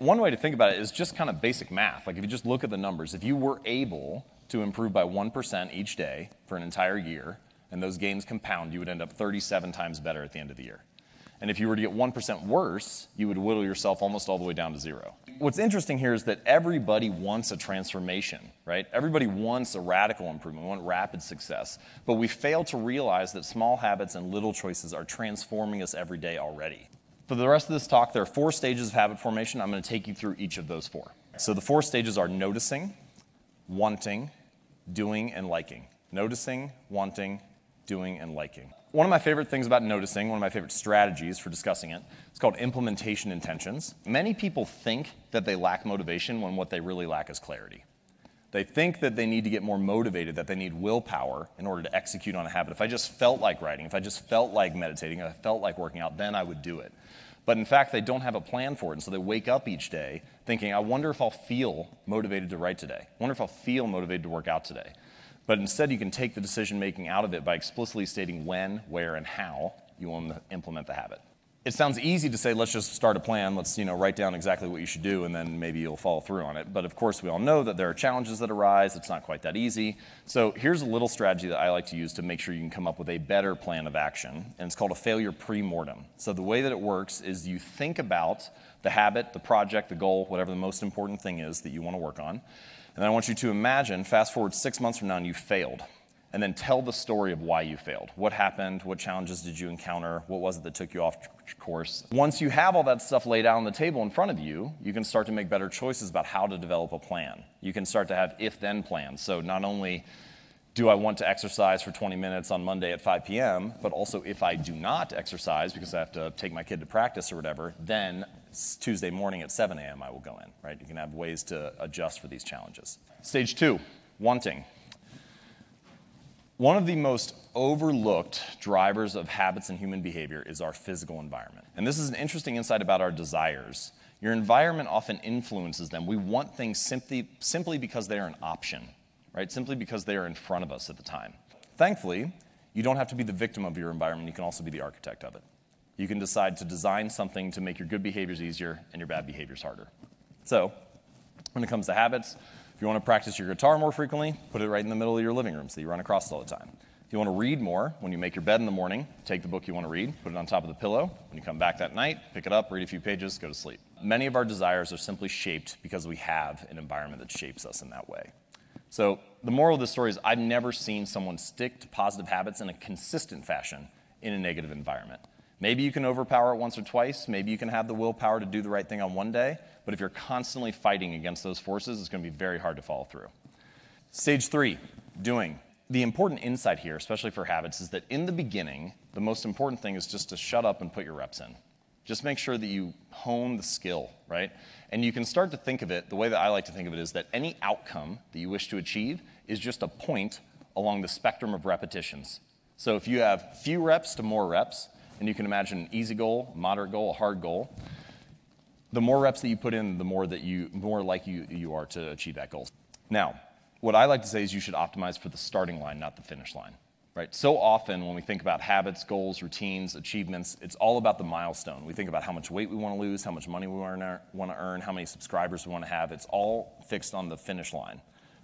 one way to think about it is just kind of basic math. Like if you just look at the numbers, if you were able to improve by 1% each day for an entire year, and those gains compound, you would end up 37 times better at the end of the year. And if you were to get 1% worse, you would whittle yourself almost all the way down to 0. What's interesting here is that everybody wants a transformation, right? Everybody wants a radical improvement, want rapid success. But we fail to realize that small habits and little choices are transforming us every day already. For the rest of this talk, there are 4 stages of habit formation. I'm going to take you through each of those 4. So the 4 stages are noticing, wanting, doing, and liking. Noticing, wanting, doing, and liking. One of my favorite things about noticing, one of my favorite strategies for discussing it, is called implementation intentions. Many people think that they lack motivation when what they really lack is clarity. They think that they need to get more motivated, that they need willpower in order to execute on a habit. If I just felt like writing, if I just felt like meditating, if I felt like working out, then I would do it. But in fact, they don't have a plan for it, and so they wake up each day thinking, I wonder if I'll feel motivated to write today. I wonder if I'll feel motivated to work out today. But instead, you can take the decision-making out of it by explicitly stating when, where, and how you want to implement the habit. It sounds easy to say, let's just start a plan, let's write down exactly what you should do, and then maybe you'll follow through on it. But of course, we all know that there are challenges that arise. It's not quite that easy. So here's a little strategy that I like to use to make sure you can come up with a better plan of action, and it's called a failure pre-mortem. So the way that it works is you think about the habit, the project, the goal, whatever the most important thing is that you want to work on. And then I want you to imagine, fast forward 6 months from now, and you failed. And then tell the story of why you failed. What happened? What challenges did you encounter? What was it that took you off course? Once you have all that stuff laid out on the table in front of you, you can start to make better choices about how to develop a plan. You can start to have if-then plans. So not only do I want to exercise for 20 minutes on Monday at 5 p.m., but also if I do not exercise because I have to take my kid to practice or whatever, then Tuesday morning at 7 a.m. I will go in, right? You can have ways to adjust for these challenges. Stage 2, wanting. One of the most overlooked drivers of habits and human behavior is our physical environment. And this is an interesting insight about our desires. Your environment often influences them. We want things simply because they are an option, right? Simply because they are in front of us at the time. Thankfully, you don't have to be the victim of your environment. You can also be the architect of it. You can decide to design something to make your good behaviors easier and your bad behaviors harder. So, when it comes to habits, if you want to practice your guitar more frequently, put it right in the middle of your living room so you run across it all the time. If you want to read more, when you make your bed in the morning, take the book you want to read, put it on top of the pillow. When you come back that night, pick it up, read a few pages, go to sleep. Many of our desires are simply shaped because we have an environment that shapes us in that way. So, the moral of this story is I've never seen someone stick to positive habits in a consistent fashion in a negative environment. Maybe you can overpower it once or twice. Maybe you can have the willpower to do the right thing on one day. But if you're constantly fighting against those forces, it's going to be very hard to follow through. Stage 3, doing. The important insight here, especially for habits, is that in the beginning, the most important thing is just to shut up and put your reps in. Just make sure that you hone the skill, right? And you can start to think of it, the way that I like to think of it is that any outcome that you wish to achieve is just a point along the spectrum of repetitions. So if you have few reps to more reps, and you can imagine an easy goal, a moderate goal, a hard goal, the more reps that you put in, the more likely you are to achieve that goal. Now, what I like to say is you should optimize for the starting line, not the finish line. Right? So often when we think about habits, goals, routines, achievements, it's all about the milestone. We think about how much weight we want to lose, how much money we want to earn, how many subscribers we want to have. It's all fixed on the finish line.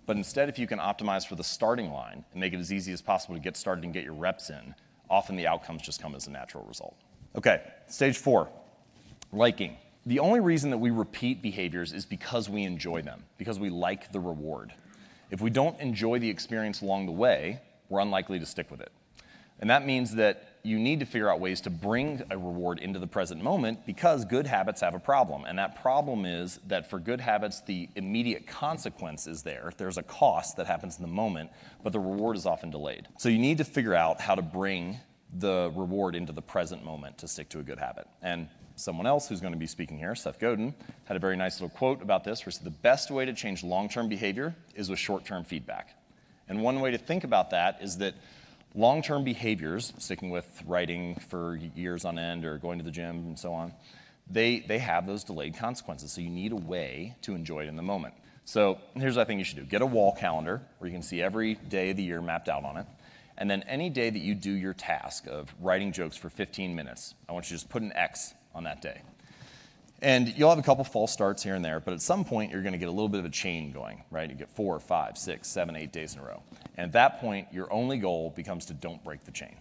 But instead, if you can optimize for the starting line and make it as easy as possible to get started and get your reps in, often the outcomes just come as a natural result. Okay, stage 4, liking. The only reason that we repeat behaviors is because we enjoy them, because we like the reward. If we don't enjoy the experience along the way, we're unlikely to stick with it. And that means that you need to figure out ways to bring a reward into the present moment because good habits have a problem. And that problem is that for good habits, the immediate consequence is there. There's a cost that happens in the moment, but the reward is often delayed. So you need to figure out how to bring the reward into the present moment to stick to a good habit. And someone else who's going to be speaking here, Seth Godin, had a very nice little quote about this where he said, the best way to change long-term behavior is with short-term feedback. And one way to think about that is that long-term behaviors, sticking with writing for years on end or going to the gym and so on, they have those delayed consequences. So you need a way to enjoy it in the moment. So here's what I think you should do. Get a wall calendar where you can see every day of the year mapped out on it. And then any day that you do your task of writing jokes for 15 minutes, I want you to just put an X on that day. And you'll have a couple false starts here and there, but at some point you're going to get a little bit of a chain going, right? You get 4, 5, 6, 7, 8 days in a row. And at that point, your only goal becomes to don't break the chain.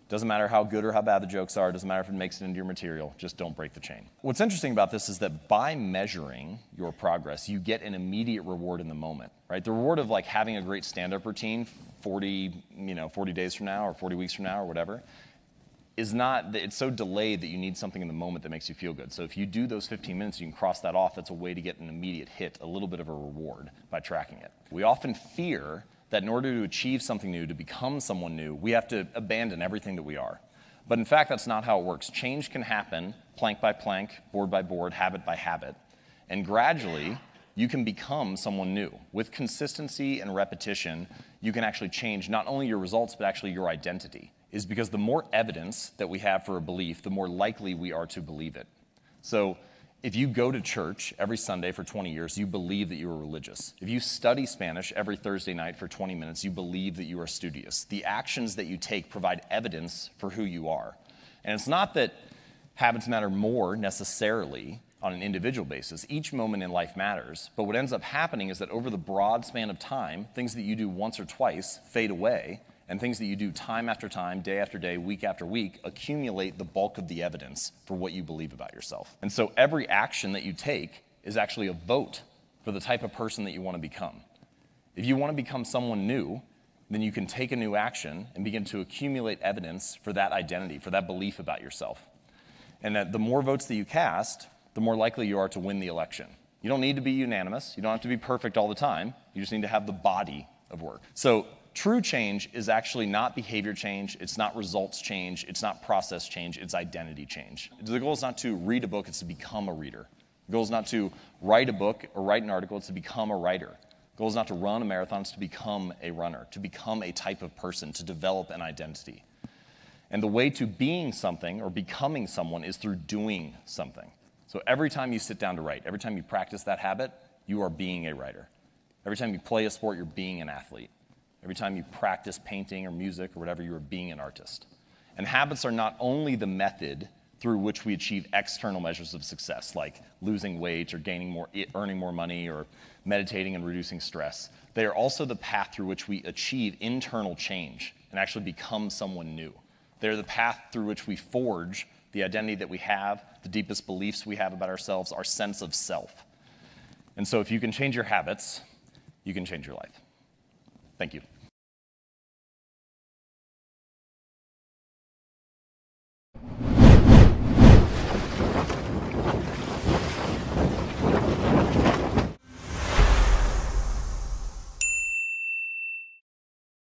Doesn't matter how good or how bad the jokes are, doesn't matter if it makes it into your material, just don't break the chain. What's interesting about this is that by measuring your progress, you get an immediate reward in the moment, right? The reward of like having a great stand-up routine 40 days from now or 40 weeks from now or whatever, is not, it's so delayed that you need something in the moment that makes you feel good. So if you do those 15 minutes, you can cross that off. That's a way to get an immediate hit, a little bit of a reward by tracking it. We often fear that in order to achieve something new, to become someone new, we have to abandon everything that we are. But in fact, that's not how it works. Change can happen plank by plank, board by board, habit by habit. And gradually, you can become someone new. With consistency and repetition, you can actually change not only your results, but actually your identity. Is because the more evidence that we have for a belief, the more likely we are to believe it. So if you go to church every Sunday for 20 years, you believe that you are religious. If you study Spanish every Thursday night for 20 minutes, you believe that you are studious. The actions that you take provide evidence for who you are. And it's not that habits matter more necessarily on an individual basis. Each moment in life matters. But what ends up happening is that over the broad span of time, things that you do once or twice fade away, and things that you do time after time, day after day, week after week, accumulate the bulk of the evidence for what you believe about yourself. And so every action that you take is actually a vote for the type of person that you want to become. If you want to become someone new, then you can take a new action and begin to accumulate evidence for that identity, for that belief about yourself. And that the more votes that you cast, the more likely you are to win the election. You don't need to be unanimous. You don't have to be perfect all the time. You just need to have the body of work. So true change is actually not behavior change, it's not results change, it's not process change, it's identity change. The goal is not to read a book, it's to become a reader. The goal is not to write a book or write an article, it's to become a writer. The goal is not to run a marathon, it's to become a runner, to become a type of person, to develop an identity. And the way to being something or becoming someone is through doing something. So every time you sit down to write, every time you practice that habit, you are being a writer. Every time you play a sport, you're being an athlete. Every time you practice painting or music or whatever, you are being an artist. And habits are not only the method through which we achieve external measures of success, like losing weight or earning more money or meditating and reducing stress. They are also the path through which we achieve internal change and actually become someone new. They're the path through which we forge the identity that we have, the deepest beliefs we have about ourselves, our sense of self. And so if you can change your habits, you can change your life. Thank you.